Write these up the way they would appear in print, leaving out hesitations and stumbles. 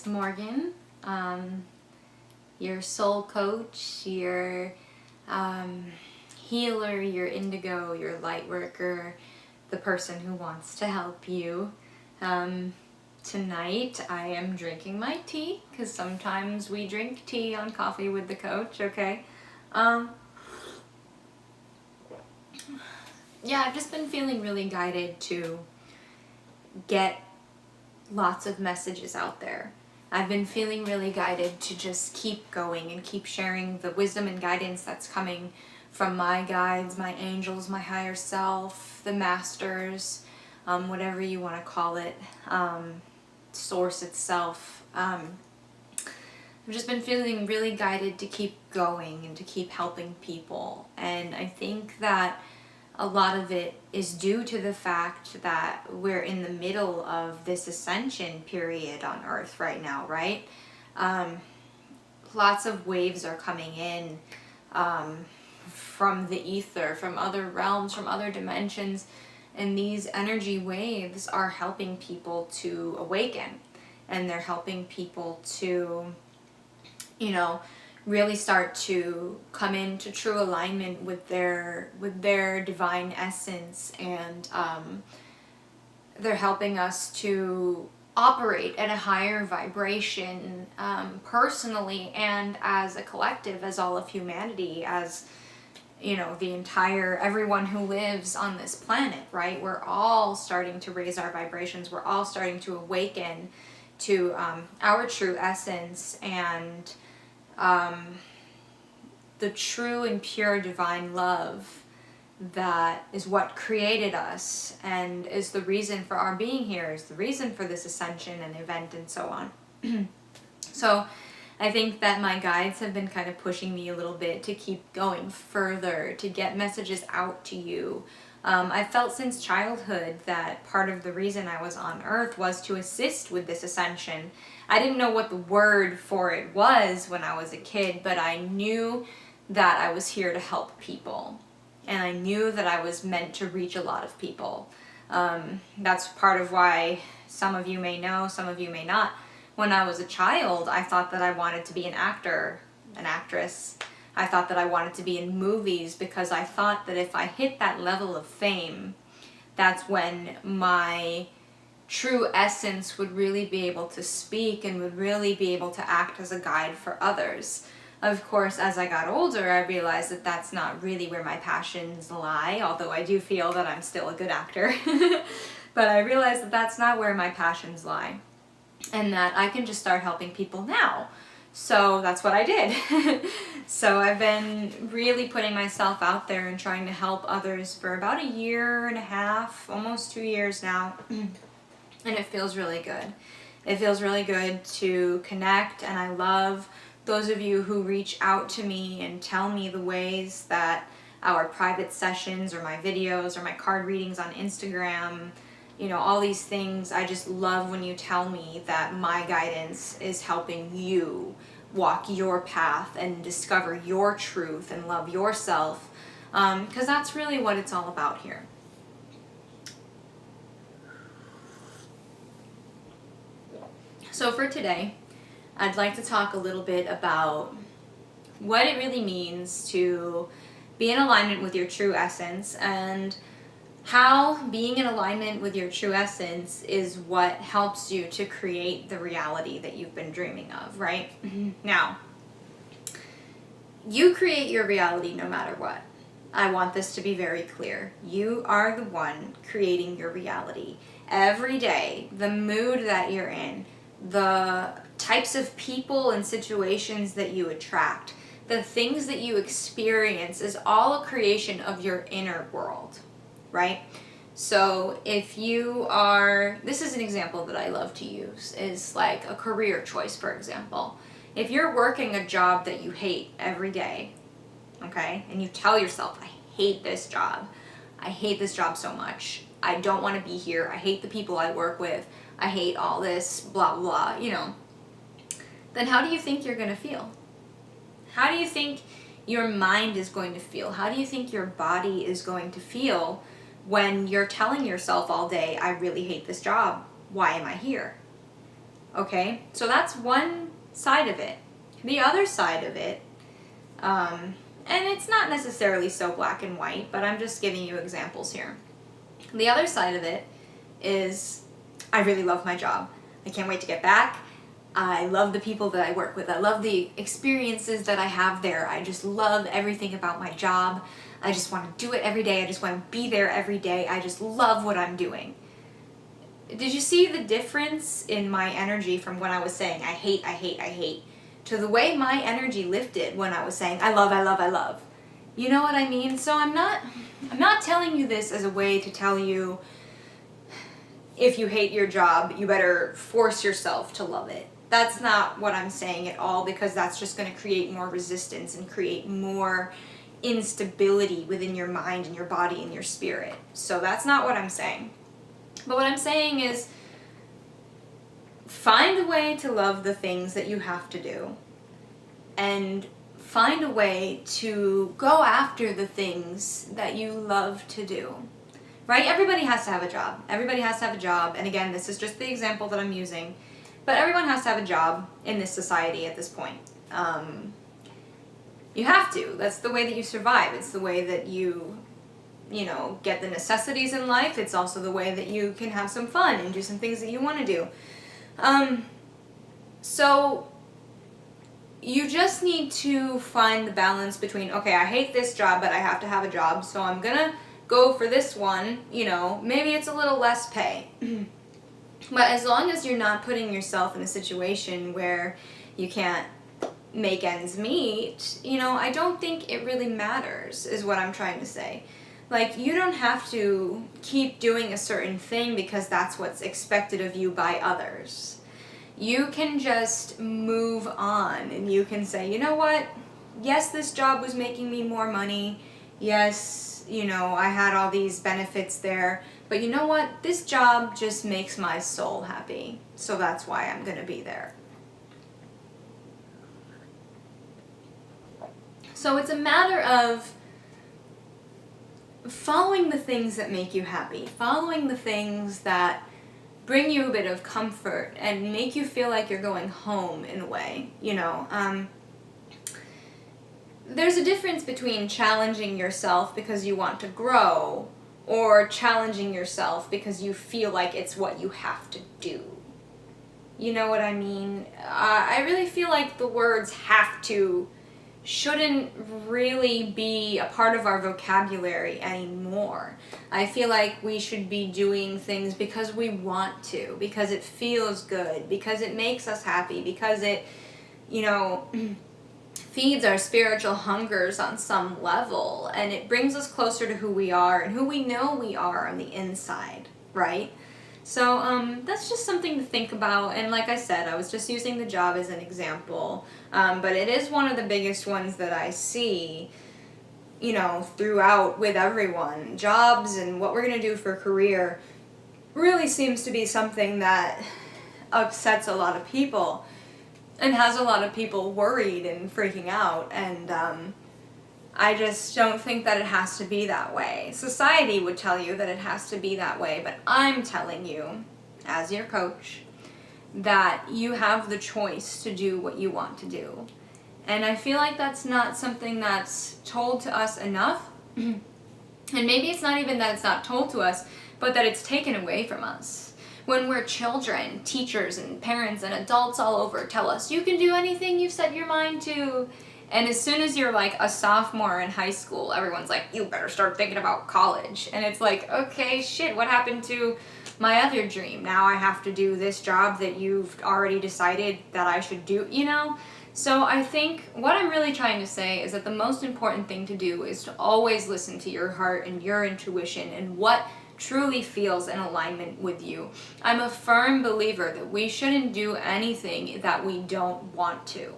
it's Morgan, your soul coach, your healer, your indigo, your light worker, the person who wants to help you. Tonight I am drinking my tea, because sometimes we drink tea on Coffee with the Coach, okay? Yeah, I've just been feeling really guided to get lots of messages out there. I've been feeling really guided to just keep going and keep sharing the wisdom and guidance that's coming from my guides, my angels, my higher self, the masters, whatever you want to call it, source itself. I've just been feeling really guided to keep going and to keep helping people. And I think that a lot of it is due to the fact that we're in the middle of this ascension period on Earth right now, right? Lots of waves are coming in from the ether, from other realms, from other dimensions, and these energy waves are helping people to awaken, and they're helping people to, really start to come into true alignment with their divine essence, and they're helping us to operate at a higher vibration, personally and as a collective, as all of humanity, as everyone who lives on this planet, right? We're all starting to raise our vibrations. We're all starting to awaken to our true essence and the true and pure divine love that is what created us and is the reason for our being here, is the reason for this ascension and event and so on. So I think that my guides have been kind of pushing me a little bit to keep going further, to get messages out to you. I felt since childhood that part of the reason I was on Earth was to assist with this ascension. I didn't know what the word for it was when I was a kid, but I knew that I was here to help people. And I knew that I was meant to reach a lot of people. That's part of why some of you may know, some of you may not. When I was a child, I thought that I wanted to be an actor, an actress. I thought that I wanted to be in movies because I thought that if I hit that level of fame, that's when my true essence would really be able to speak and would really be able to act as a guide for others. Of course, as I got older, I realized that that's not really where my passions lie, although I do feel that I'm still a good actor. But I realized that that's not where my passions lie, and that I can just start helping people now. So that's what I did. So I've been really putting myself out there and trying to help others for about 1.5 years, almost 2 years now. And it feels really good. It feels really good to connect, and I love those of you who reach out to me and tell me the ways that our private sessions or my videos or my card readings on Instagram, all these things. I just love when you tell me that my guidance is helping you walk your path and discover your truth and love yourself, because that's really what it's all about here. So for today, I'd like to talk a little bit about what it really means to be in alignment with your true essence, and how being in alignment with your true essence is what helps you to create the reality that you've been dreaming of, right? Now, you create your reality no matter what. I want this to be very clear. You are the one creating your reality. Every day, the mood that you're in, the types of people and situations that you attract, the things that you experience is all a creation of your inner world, right? So if you are, this is an example that I love to use, is like a career choice, for example. If you're working a job that you hate every day, okay, and you tell yourself, I hate this job so much, I don't want to be here, I hate the people I work with, I hate all this, blah, blah, then how do you think you're going to feel? How do you think your mind is going to feel? How do you think your body is going to feel when you're telling yourself all day, I really hate this job, why am I here? Okay, so that's one side of it. The other side of it, and it's not necessarily so black and white, but I'm just giving you examples here. The other side of it is, I really love my job. I can't wait to get back. I love the people that I work with. I love the experiences that I have there. I just love everything about my job. I just want to do it every day. I just want to be there every day. I just love what I'm doing. Did you see the difference in my energy from when I was saying I hate, I hate, I hate, to the way my energy lifted when I was saying I love, I love, I love? You know what I mean? So I'm not telling you this as a way to tell you if you hate your job, you better force yourself to love it. That's not what I'm saying at all, because that's just going to create more resistance and create more instability within your mind and your body and your spirit. So that's not what I'm saying. But what I'm saying is, find a way to love the things that you have to do, and find a way to go after the things that you love to do. Right? Everybody has to have a job. Everybody has to have a job. And again, this is just the example that I'm using. But everyone has to have a job in this society at this point. You have to. That's the way that you survive. It's the way that you get the necessities in life. It's also the way that you can have some fun and do some things that you want to do. So you just need to find the balance between, okay, I hate this job, but I have to have a job, so I'm gonna go for this one, maybe it's a little less pay. But as long as you're not putting yourself in a situation where you can't make ends meet, I don't think it really matters, is what I'm trying to say. Like, you don't have to keep doing a certain thing because that's what's expected of you by others. You can just move on, and you can say, you know what? Yes, this job was making me more money. Yes, I had all these benefits there. But you know what? This job just makes my soul happy. So that's why I'm going to be there. So it's a matter of following the things that make you happy, following the things that bring you a bit of comfort and make you feel like you're going home in a way, There's a difference between challenging yourself because you want to grow or challenging yourself because you feel like it's what you have to do. You know what I mean? I really feel like the words have to shouldn't really be a part of our vocabulary anymore. I feel like we should be doing things because we want to, because it feels good, because it makes us happy, because it, feeds our spiritual hungers on some level, and it brings us closer to who we are and who we know we are on the inside, right? So that's just something to think about. And like I said, I was just using the job as an example, but it is one of the biggest ones that I see, throughout with everyone. Jobs and what we're going to do for a career really seems to be something that upsets a lot of people and has a lot of people worried and freaking out, and I just don't think that it has to be that way. Society would tell you that it has to be that way, but I'm telling you, as your coach, that you have the choice to do what you want to do. And I feel like that's not something that's told to us enough, and maybe it's not even that it's not told to us, but that it's taken away from us. When we're children, teachers and parents and adults all over tell us, you can do anything you set your mind to. And as soon as you're like a sophomore in high school, everyone's like, you better start thinking about college. And it's like, okay, shit, what happened to my other dream? Now I have to do this job that you've already decided that I should do, So I think what I'm really trying to say is that the most important thing to do is to always listen to your heart and your intuition and what truly feels in alignment with you. I'm a firm believer that we shouldn't do anything that we don't want to.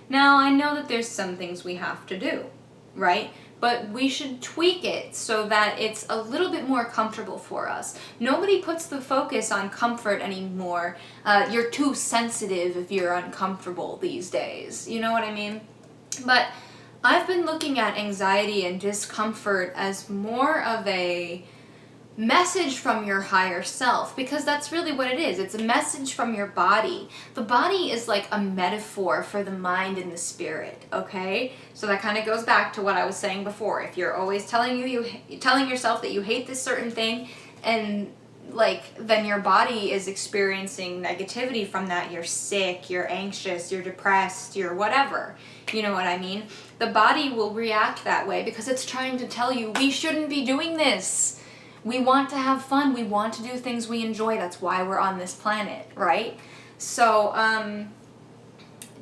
Now, I know that there's some things we have to do, right? But we should tweak it so that it's a little bit more comfortable for us. Nobody puts the focus on comfort anymore. You're too sensitive if you're uncomfortable these days. You know what I mean? But I've been looking at anxiety and discomfort as more of a message from your higher self, because that's really what it is. It's a message from your body. The body is like a metaphor for the mind and the spirit, okay? So that kind of goes back to what I was saying before. If you're always telling yourself that you hate this certain thing, and like then your body is experiencing negativity from that, you're sick, you're anxious, you're depressed, you're whatever. You know what I mean? The body will react that way because it's trying to tell you, we shouldn't be doing this. We want to have fun. We want to do things we enjoy. That's why we're on this planet, right? So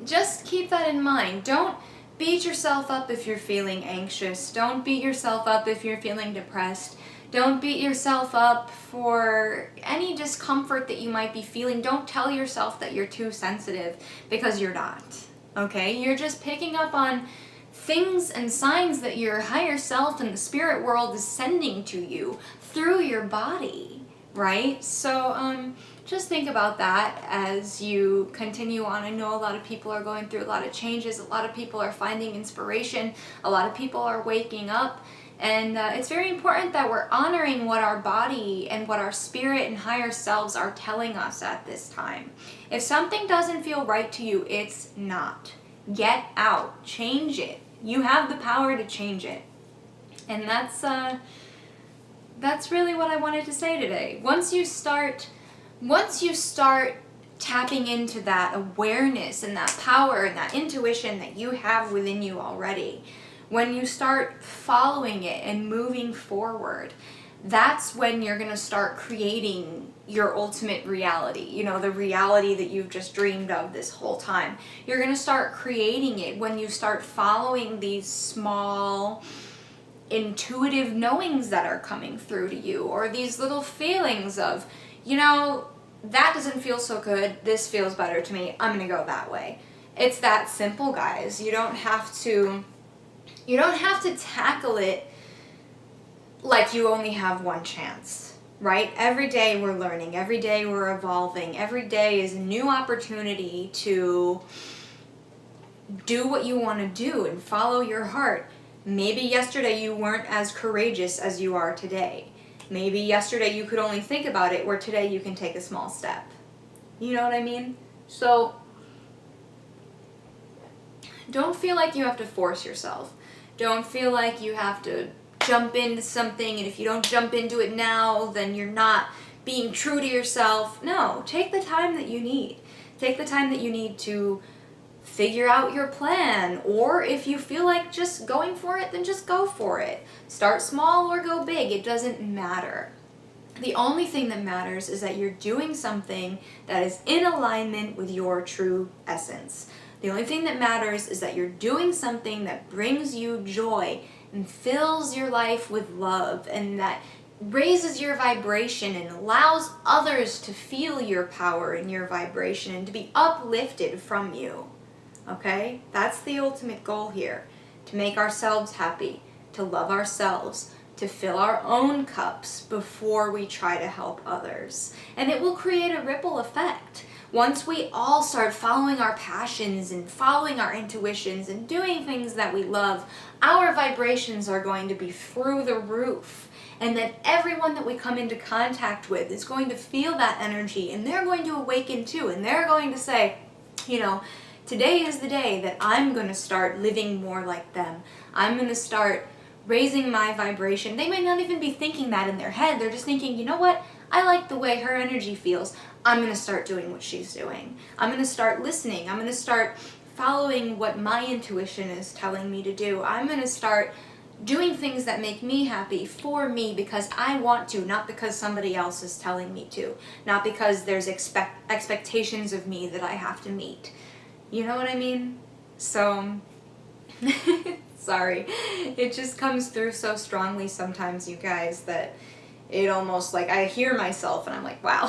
just keep that in mind. Don't beat yourself up if you're feeling anxious. Don't beat yourself up if you're feeling depressed. Don't beat yourself up for any discomfort that you might be feeling. Don't tell yourself that you're too sensitive, because you're not, okay? You're just picking up on things and signs that your higher self and the spirit world is sending to you through your body, right? So just think about that as you continue on. I know a lot of people are going through a lot of changes. A lot of people are finding inspiration. A lot of people are waking up. And it's very important that we're honoring what our body and what our spirit and higher selves are telling us at this time. If something doesn't feel right to you, it's not. Get out. Change it. You have the power to change it. And that's really what I wanted to say today. Once you start tapping into that awareness and that power and that intuition that you have within you already, when you start following it and moving forward, that's when you're going to start creating your ultimate reality. You know, the reality that you've just dreamed of this whole time. You're going to start creating it when you start following these small intuitive knowings that are coming through to you, or these little feelings of, you know, that doesn't feel so good, this feels better to me, I'm going to go that way. It's that simple, guys. You don't have to tackle it like you only have one chance, right? Every day we're learning, every day we're evolving, every day is a new opportunity to do what you want to do and follow your heart. Maybe yesterday you weren't as courageous as you are today. Maybe yesterday you could only think about it, where today you can take a small step. You know what I mean? So don't feel like you have to force yourself. Don't feel like you have to jump into something, and if you don't jump into it now, then you're not being true to yourself. No, take the time that you need. Take the time that you need to figure out your plan, or if you feel like just going for it, then just go for it. Start small or go big, it doesn't matter. The only thing that matters is that you're doing something that is in alignment with your true essence. The only thing that matters is that you're doing something that brings you joy and fills your life with love, and that raises your vibration and allows others to feel your power and your vibration and to be uplifted from you. Okay? That's the ultimate goal here. To make ourselves happy, to love ourselves, to fill our own cups before we try to help others. And it will create a ripple effect. Once we all start following our passions and following our intuitions and doing things that we love, our vibrations are going to be through the roof. And then everyone that we come into contact with is going to feel that energy, and they're going to awaken too. And they're going to say, you know, today is the day that I'm going to start living more like them. I'm going to start raising my vibration. They may not even be thinking that in their head. They're just thinking, you know what? I like the way her energy feels. I'm going to start doing what she's doing. I'm going to start listening. I'm going to start following what my intuition is telling me to do. I'm going to start doing things that make me happy for me, because I want to, not because somebody else is telling me to, not because there's expectations of me that I have to meet. You know what I mean? So, sorry. It just comes through so strongly sometimes, you guys, that it almost, like, I hear myself and I'm like, wow.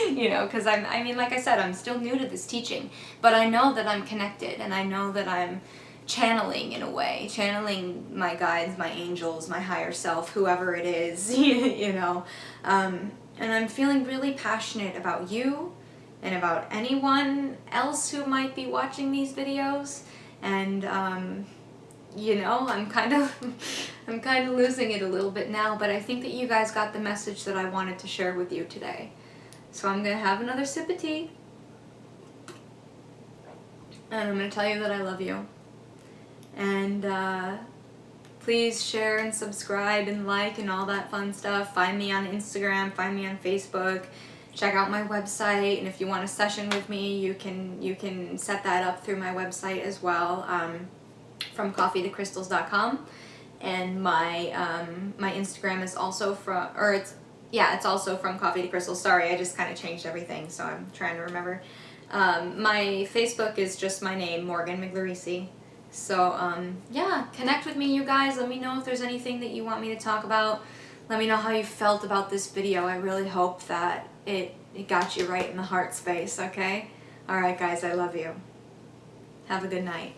You know, because I mean, like I said, I'm still new to this teaching, but I know that I'm connected, and I know that I'm channeling, in a way, channeling my guides, my angels, my higher self, whoever it is, you know. And I'm feeling really passionate about you and about anyone else who might be watching these videos. And you know, I'm kind of losing it a little bit now, but I think that you guys got the message that I wanted to share with you today. So I'm gonna have another sip of tea, and I'm gonna tell you that I love you. And please share and subscribe and like and all that fun stuff. Find me on Instagram, find me on Facebook, check out my website, and if you want a session with me, you can set that up through my website as well, from coffeetocrystals.com. And my my Instagram is also from, or it's also from Coffee to Crystals. Sorry, I just kind of changed everything, so I'm trying to remember. My Facebook is just my name, Morgan Miglorisi. So yeah, connect with me, you guys. Let me know if there's anything that you want me to talk about. Let me know how you felt about this video. I really hope that it got you right in the heart space, okay? Alright guys, I love you. Have a good night.